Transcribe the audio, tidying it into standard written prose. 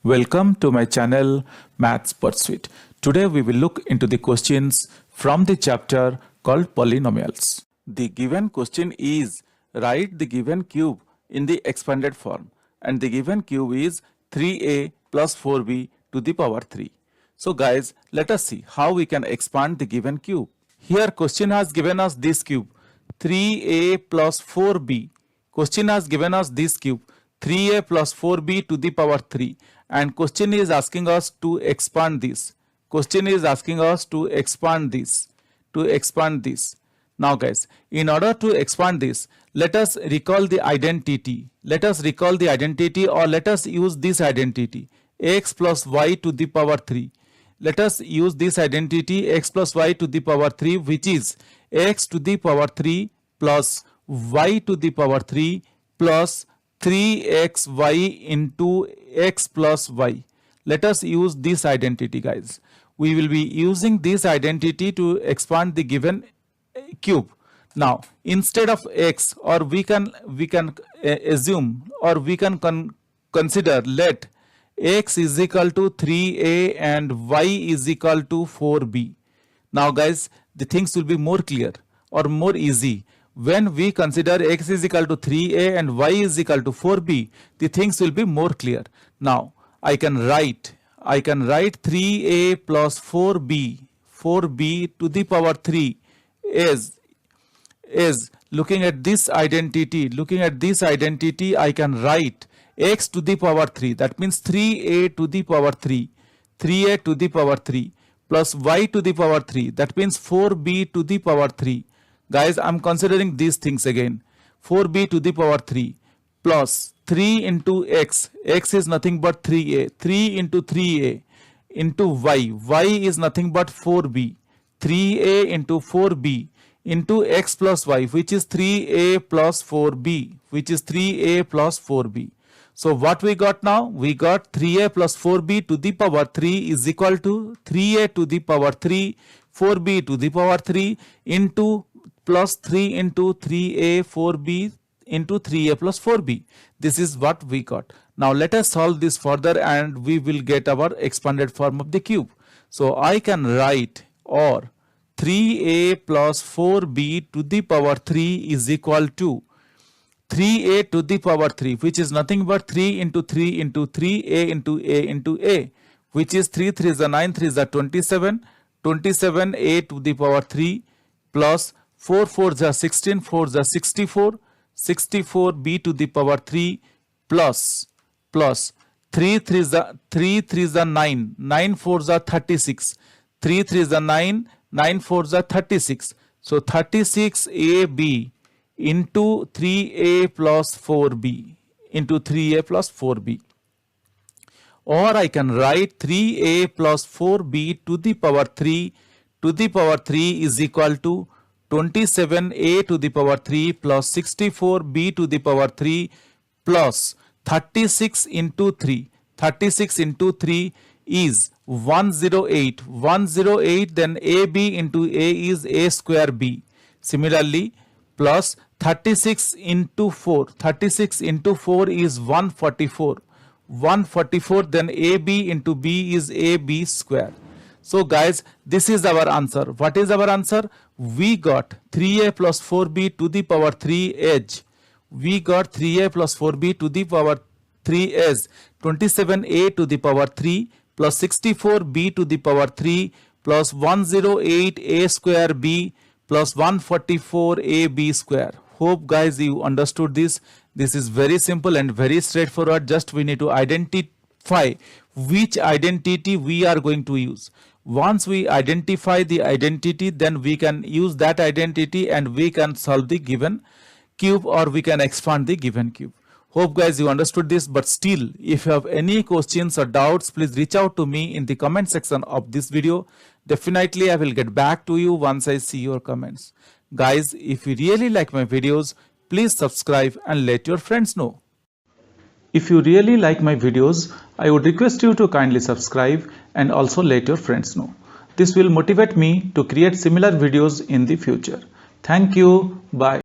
Welcome to my channel Maths Pursuit. Today we will look into the questions from the chapter called Polynomials. The given question is write the given cube in the expanded form, and the given cube is 3a plus 4b to the power 3. So guys, let us see how we can expand the given cube. Here question has given us this cube 3a plus 4b. Question has given us this cube 3a plus 4b to the power 3, and question is asking us to expand this. Question is asking us to expand this. Now guys, in order to expand this, let us recall the identity. Or let us use this identity x plus y to the power 3. Let us use this identity x plus y to the power 3, which is x to the power 3 plus y to the power 3 plus 3xy into x plus y. Let us use this identity, guys. We will be using this identity to expand the given cube. Now instead of x, or we can assume, or we can consider, let x is equal to 3a and y is equal to 4b. Now guys, the things will be more clear or more easy. When we consider x is equal to 3a and y is equal to 4b, the things will be more clear. Now I can write 3a plus 4b to the power 3 is looking at this identity, I can write x to the power 3, that means 3a to the power 3 plus y to the power 3, that means 4b to the power 3. Guys, I'm considering these things again. 4b to the power 3 plus 3 into x is nothing but 3a, 3 into 3a into y is nothing but 4b, 3a into 4b into x plus y, which is 3a plus 4b, So what we got now? We got 3a plus 4b to the power 3 is equal to 3a to the power 3, 4b to the power 3 into plus 3 into 3a 4b into 3a plus 4b. This is what we got. Now let us solve this further and we will get our expanded form of the cube. So I can write, or 3a plus 4b to the power 3 is equal to 3a to the power 3, which is nothing but 3 into 3 into 3a into a, which is 3 3 is 9, 3 is 27, 27a to the power 3 plus 4 4 is 16, 4 is 64, 64b to the power 3 plus 3 3 is 9, 9 4 is 36, 3 3 is 9, 9 4 is 36. So 36ab into 3a plus 4b into 3a plus 4b. Or I can write 3a plus 4b to the power 3 is equal to 27a to the power 3 plus 64b to the power 3 plus 36 into 3. 36 into 3 is 108. Then ab into a is a square b. Similarly, plus 36 into 4. 36 into 4 is 144. 144, then ab into b is ab square. So guys, this is our answer. What is our answer? We got 3a plus 4b to the power 3 edge. We got 3a plus 4b to the power 3 as 27a to the power 3 plus 64b to the power 3 plus 108a square b plus 144ab square. Hope guys you understood this. This is very simple and very straightforward. Just we need to identify which identity we are going to use. Once we identify the identity, then we can use that identity and we can solve the given cube, or we can expand the given cube. Hope guys you understood this, but still if you have any questions or doubts, please reach out to me in the comment section of this video. Definitely I will get back to you once I see your comments. Guys, if you really like my videos, please subscribe and let your friends know. If you really like my videos, I would request you to kindly subscribe and also let your friends know. This will motivate me to create similar videos in the future. Thank you. Bye.